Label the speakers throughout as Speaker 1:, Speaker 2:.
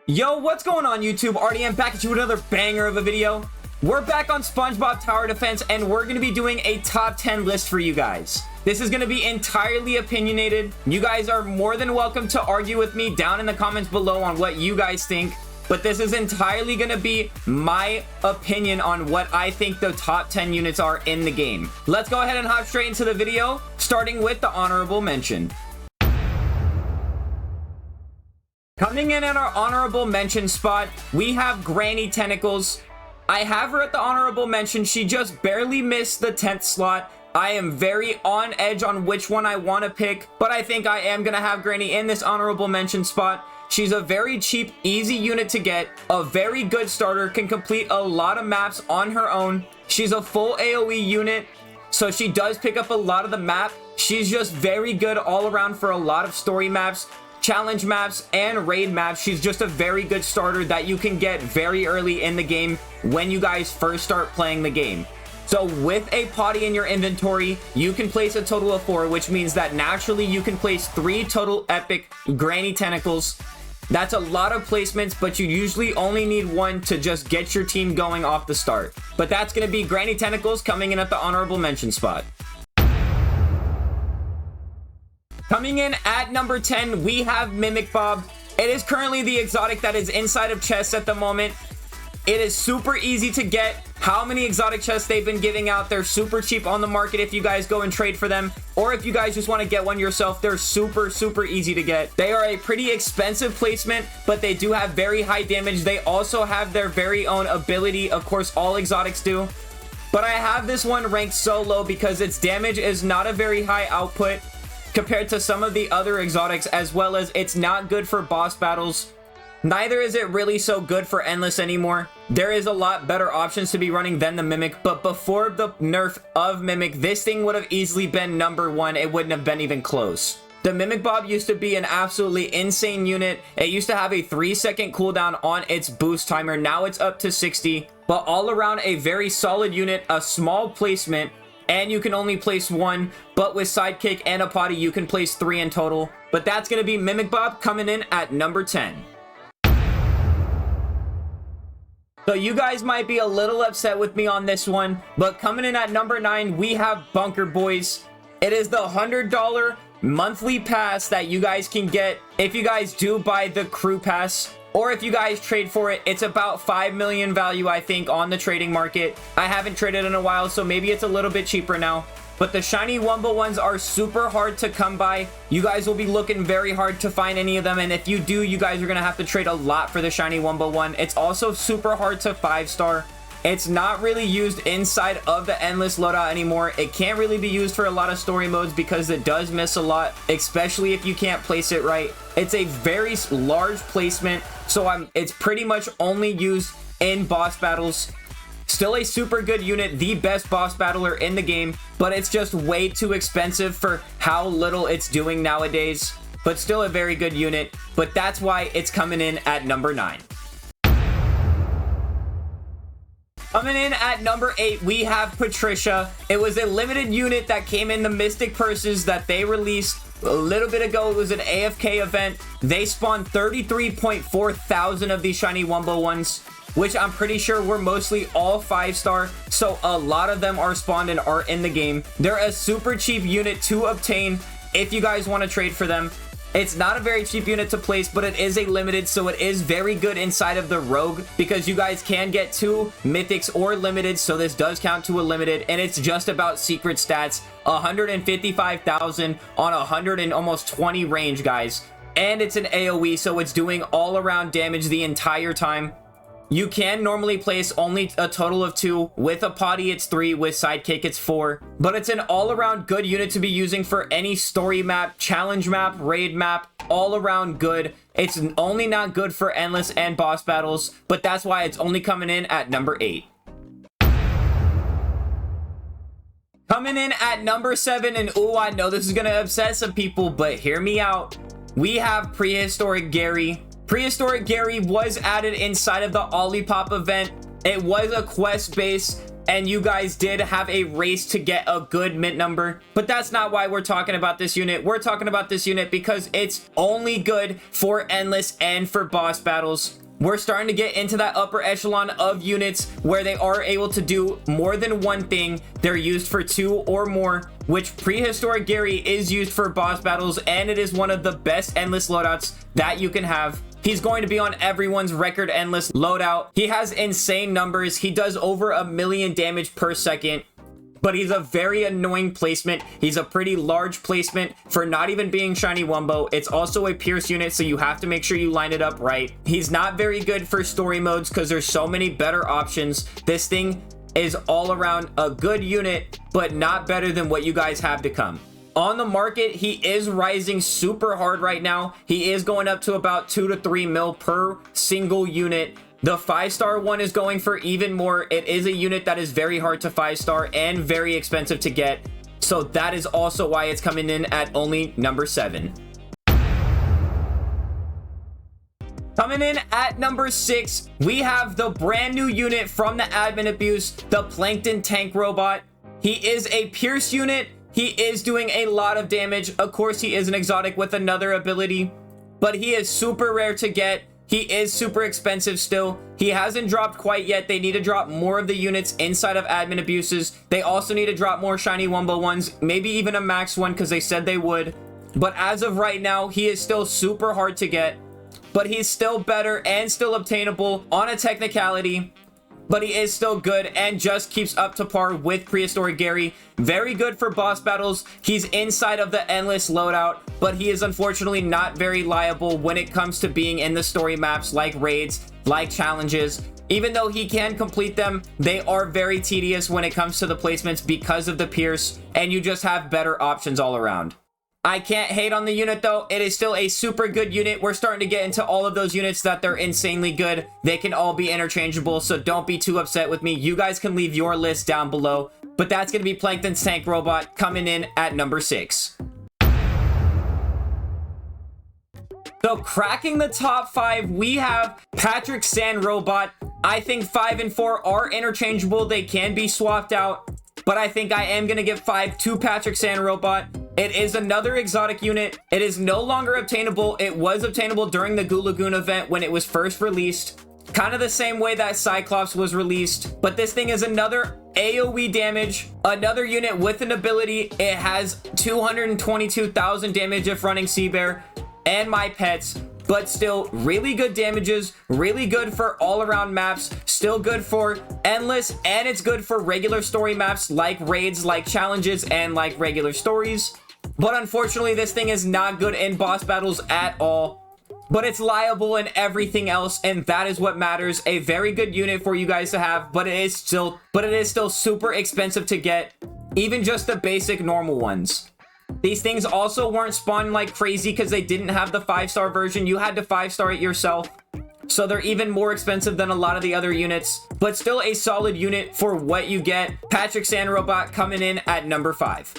Speaker 1: Yo, what's going on YouTube? RDM back at you with another banger of a video. We're back on Spongebob Tower Defense and we're going to be doing a top 10 list for you guys. This is going to be entirely opinionated. You guys are more than welcome to argue with me down in the comments below on what you guys think. But this is entirely going to be my opinion on what I think the top 10 units are in the game. Let's go ahead and hop straight into the video, starting with the honorable mention. Coming in at our honorable mention spot, we have Granny Tentacles. I have her at the honorable mention. She just barely missed the 10th slot. I am very on edge on which one I want to pick, but I think I am going to have Granny in this honorable mention spot. She's a very cheap, easy unit to get, a very good starter, can complete a lot of maps on her own. She's a full AoE unit, so she does pick up a lot of the map. She's just very good all around for a lot of story maps, challenge maps, and raid maps. She's just a very good starter that you can get very early in the game when you guys first start playing the game. So with a potty in your inventory, you can place a total of 4, which means that naturally you can place 3 total epic Granny Tentacles. That's a lot of placements, but you usually only need 1 to just get your team going off the start. But that's going to be Granny Tentacles coming in at the honorable mention spot. Coming in at number 10, we have Mimik Bob. It is currently the exotic that is inside of chests at the moment. It is super easy to get. How many exotic chests they've been giving out? They're super cheap on the market if you guys go and trade for them. Or if you guys just want to get one yourself, they're super easy to get. They are a pretty expensive placement, but they do have very high damage. They also have their very own ability. Of course, all exotics do. But I have this one ranked so low because its damage is not a very high output compared to some of the other exotics, as well as it's not good for boss battles. Neither is it really so good for endless anymore. There is a lot better options to be running than the Mimik, but before the nerf of Mimik, this thing would have easily been number 1. It wouldn't have been even close. The Mimik Bob used to be an absolutely insane unit. It used to have a 3-second cooldown on its boost timer. Now it's up to 60, but all around a very solid unit, a small placement, and you can only place 1, but with sidekick and a potty you can place 3 in total. But that's going to be Mimik Bob coming in at number 10. So you guys might be a little upset with me on this one, but coming in at number 9, we have Bunker Boys. It is the $100 monthly pass that you guys can get if you guys do buy the crew pass. Or if you guys trade for it, it's about 5 million value, I think, on the trading market. I haven't traded in a while, so maybe it's a little bit cheaper now. But the shiny Wumbo ones are super hard to come by. You guys will be looking very hard to find any of them. And if you do, you guys are going to have to trade a lot for the shiny Wumbo one. It's also super hard to 5-star. It's not really used inside of the endless loadout anymore. It can't really be used for a lot of story modes because it does miss a lot, especially if you can't place it right. It's a very large placement, so it's pretty much only used in boss battles. Still a super good unit, the best boss battler in the game, but it's just way too expensive for how little it's doing nowadays. But still a very good unit, but that's why it's coming in at number 9. Coming in at number 8, we have Patricia. It was a limited unit that came in the Mystic Purses that they released a little bit ago. It was an AFK event. They spawned 33.4 thousand of these shiny Wumbo ones, which I'm pretty sure were mostly all 5-star. So a lot of them are spawned and are in the game. They're a super cheap unit to obtain if you guys want to trade for them. It's not a very cheap unit to place, but it is a limited, so it is very good inside of the rogue because you guys can get 2 mythics or limited, so this does count to a limited, and it's just about secret stats. 155,000 on 100 and almost 20 range, guys. And it's an AoE, so it's doing all around damage the entire time. You can normally place only a total of 2. With a potty, it's 3. With sidekick, it's 4. But it's an all-around good unit to be using for any story map, challenge map, raid map, all-around good. It's only not good for endless and boss battles, but that's why it's only coming in at number 8. Coming in at number 7, and ooh, I know this is going to upset some people, but hear me out. We have Prehistoric Gary. Prehistoric Gary was added inside of the Olipop event. It was a quest base. and you guys did have a race to get a good mint number, but that's not why we're talking about this unit. We're talking about this unit because it's only good for endless and for boss battles. We're starting to get into that upper echelon of units where they are able to do more than one thing. They're used for 2 or more, which Prehistoric Gary is used for boss battles, and it is one of the best endless loadouts that you can have. He's going to be on everyone's record endless loadout. He has insane numbers. He does over 1,000,000 damage per second, but he's a very annoying placement. He's a pretty large placement for not even being shiny wumbo. It's also a pierce unit, so you have to make sure you line it up right. He's not very good for story modes because there's so many better options. This thing is all around a good unit, but not better than what you guys have to come. On the market, he is rising super hard right now. He is going up to about 2 to 3 mil per single unit. The 5-star one is going for even more. It is a unit that is very hard to 5-star and very expensive to get. So that is also why it's coming in at only number 7. Coming in at number 6, we have the brand new unit from the admin abuse, the Plankton tank robot. He is a pierce unit. He is doing a lot of damage. Of course, he is an exotic with another ability, but he is super rare to get. He is super expensive still. He hasn't dropped quite yet. They need to drop more of the units inside of admin abuses. They also need to drop more shiny wumbo ones, maybe even a max one because they said they would. But as of right now, he is still super hard to get, but he's still better and still obtainable on a technicality. But he is still good and just keeps up to par with Prehistoric Gary. Very good for boss battles. He's inside of the endless loadout, but he is unfortunately not very liable when it comes to being in the story maps like raids, like challenges. Even though he can complete them, they are very tedious when it comes to the placements because of the pierce, and you just have better options all around. I can't hate on the unit though. It is still a super good unit. We're starting to get into all of those units that they're insanely good. They can all be interchangeable, so don't be too upset with me. You guys can leave your list down below. But that's going to be Plankton's tank robot coming in at number 6. So cracking the top 5, we have Patrick Sand Robot. I think 5 and 4 are interchangeable. They can be swapped out, but I think I am going to give 5 to Patrick Sand Robot. It is another exotic unit. It is no longer obtainable. It was obtainable during the Goo Lagoon event when it was first released. Kind of the same way that Cyclops was released. But this thing is another AoE damage. Another unit with an ability. It has 222,000 damage if running Sea Bear and My Pets. But still really good damages. Really good for all around maps. Still good for endless. And it's good for regular story maps like raids, like challenges, and like regular stories. But unfortunately, this thing is not good in boss battles at all. But it's liable in everything else, and that is what matters. A very good unit for you guys to have, but it is still super expensive to get, even just the basic normal ones. These things also weren't spawned like crazy because they didn't have the 5-star version. You had to 5-star it yourself. So they're even more expensive than a lot of the other units, but still a solid unit for what you get. Patrick Sand Robot coming in at number 5.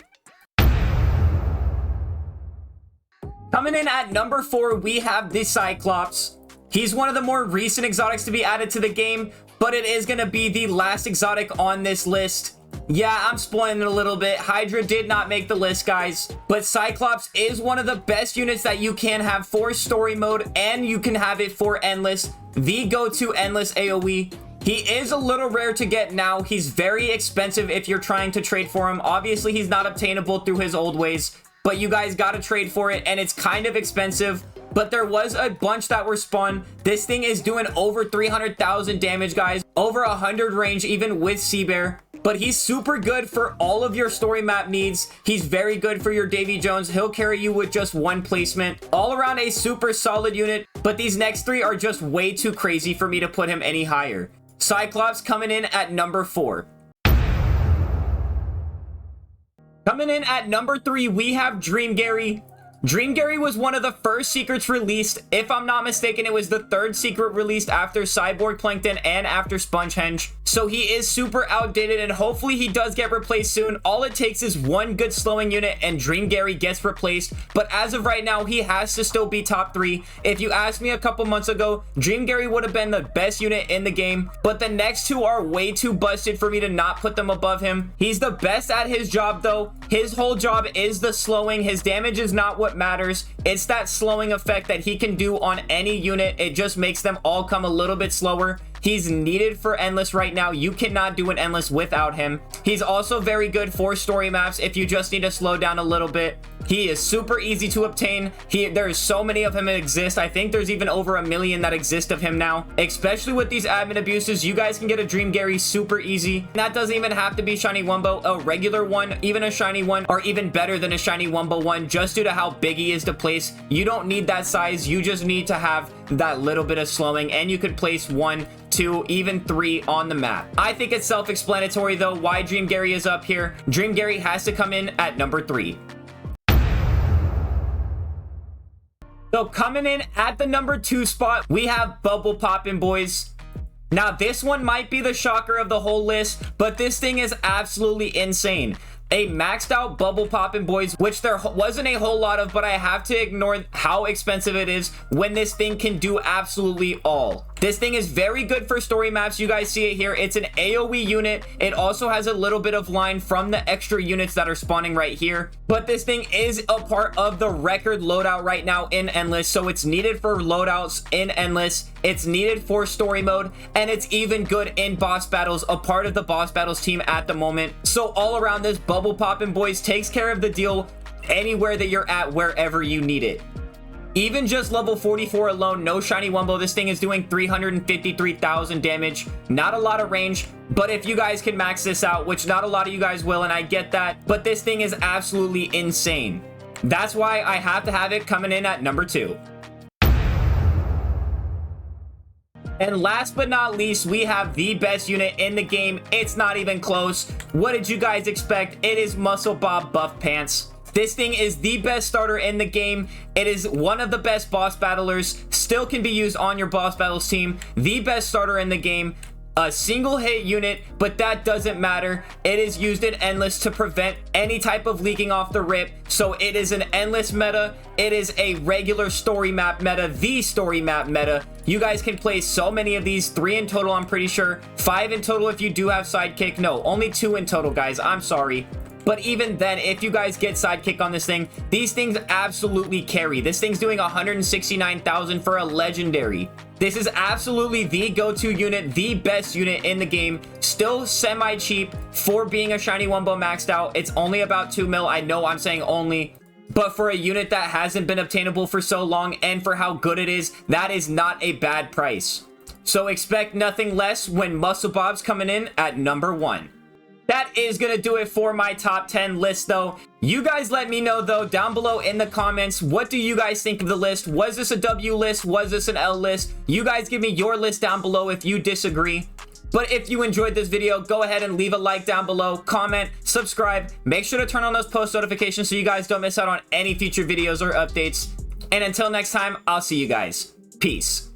Speaker 1: Coming in at number 4, we have the Cyclops. He's one of the more recent exotics to be added to the game, but it is going to be the last exotic on this list. Yeah, I'm spoiling it a little bit. Hydra did not make the list, guys, but Cyclops is one of the best units that you can have for story mode, and you can have it for endless, the go-to endless AoE. He is a little rare to get now. He's very expensive if you're trying to trade for him. Obviously, he's not obtainable through his old ways, but you guys got to trade for it, and it's kind of expensive. But there was a bunch that were spun. This thing is doing over 300,000 damage, guys. Over 100 range, even with Sea Bear. But he's super good for all of your story map needs. He's very good for your Davy Jones. He'll carry you with just one placement. All around a super solid unit. But these next 3 are just way too crazy for me to put him any higher. Cyclops coming in at number 4. Coming in at number 3, we have Dream Gary. Dream Gary was one of the first secrets released. If I'm not mistaken, it was the third secret released after Cyborg Plankton and after Spongehenge. So he is super outdated, and hopefully he does get replaced soon. All it takes is one good slowing unit and Dream Gary gets replaced. But as of right now, he has to still be top 3. If you asked me a couple months ago, Dream Gary would have been the best unit in the game. But the next two are way too busted for me to not put them above him. He's the best at his job though. His whole job is the slowing. His damage is not what matters. It's that slowing effect that he can do on any unit. It just makes them all come a little bit slower. He's needed for Endless right now. You cannot do an Endless without him. He's also very good for story maps if you just need to slow down a little bit. He is super easy to obtain. There's so many of him that exist. I think there's even over 1 million that exist of him now. Especially with these admin abuses, you guys can get a Dream Gary super easy. And that doesn't even have to be Shiny Wumbo. A regular one, even a Shiny one, or even better than a Shiny Wumbo one, just due to how big he is to place. You don't need that size. You just need to have that little bit of slowing, and you could place 1, 2, even 3 on the map. I think it's self-explanatory though why Dream Gary is up here. Dream Gary has to come in at number 3. So coming in at the number 2 spot, we have Bubble Poppin' Boys. Now this one might be the shocker of the whole list, but this thing is absolutely insane. A maxed out Bubble Poppin' Boys, which there wasn't a whole lot of, but I have to ignore how expensive it is when this thing can do absolutely all. This thing is very good for story maps. You guys see it here. It's an AoE unit. It also has a little bit of line from the extra units that are spawning right here. But this thing is a part of the record loadout right now in Endless. So it's needed for loadouts in Endless. It's needed for story mode. And it's even good in boss battles, a part of the boss battles team at the moment. So all around, this Bubble Poppin' Boys takes care of the deal anywhere that you're at, wherever you need it. Even just level 44 alone, no Shiny Wumbo, this thing is doing 353,000 damage. Not a lot of range, but if you guys can max this out, which not a lot of you guys will, and I get that, but this thing is absolutely insane. That's why I have to have it coming in at number 2. And last but not least, we have the best unit in the game. It's not even close. What did you guys expect? It is Muscle Bob Buff Pants. This thing is the best starter in the game. It is one of the best boss battlers. Still can be used on your boss battles team. The best starter in the game. A single hit unit, but that doesn't matter. It is used in Endless to prevent any type of leaking off the rip. So it is an Endless meta. It is a regular story map meta, the story map meta. You guys can play so many of these, 3 in total, I'm pretty sure. 5 in total if you do have Sidekick. No, only 2 in total, guys. I'm sorry. But even then, if you guys get Sidekick on this thing, these things absolutely carry. This thing's doing 169,000 for a legendary. This is absolutely the go-to unit, the best unit in the game. Still semi-cheap for being a Shiny Wumbo maxed out. It's only about 2 mil. I know I'm saying only, but for a unit that hasn't been obtainable for so long and for how good it is, that is not a bad price. So expect nothing less when Muscle Bob's coming in at number 1. That is going to do it for my top 10 list, though. You guys let me know, though, down below in the comments. What do you guys think of the list? Was this a W list? Was this an L list? You guys give me your list down below if you disagree. But if you enjoyed this video, go ahead and leave a like down below, comment, subscribe. Make sure to turn on those post notifications so you guys don't miss out on any future videos or updates. And until next time, I'll see you guys. Peace.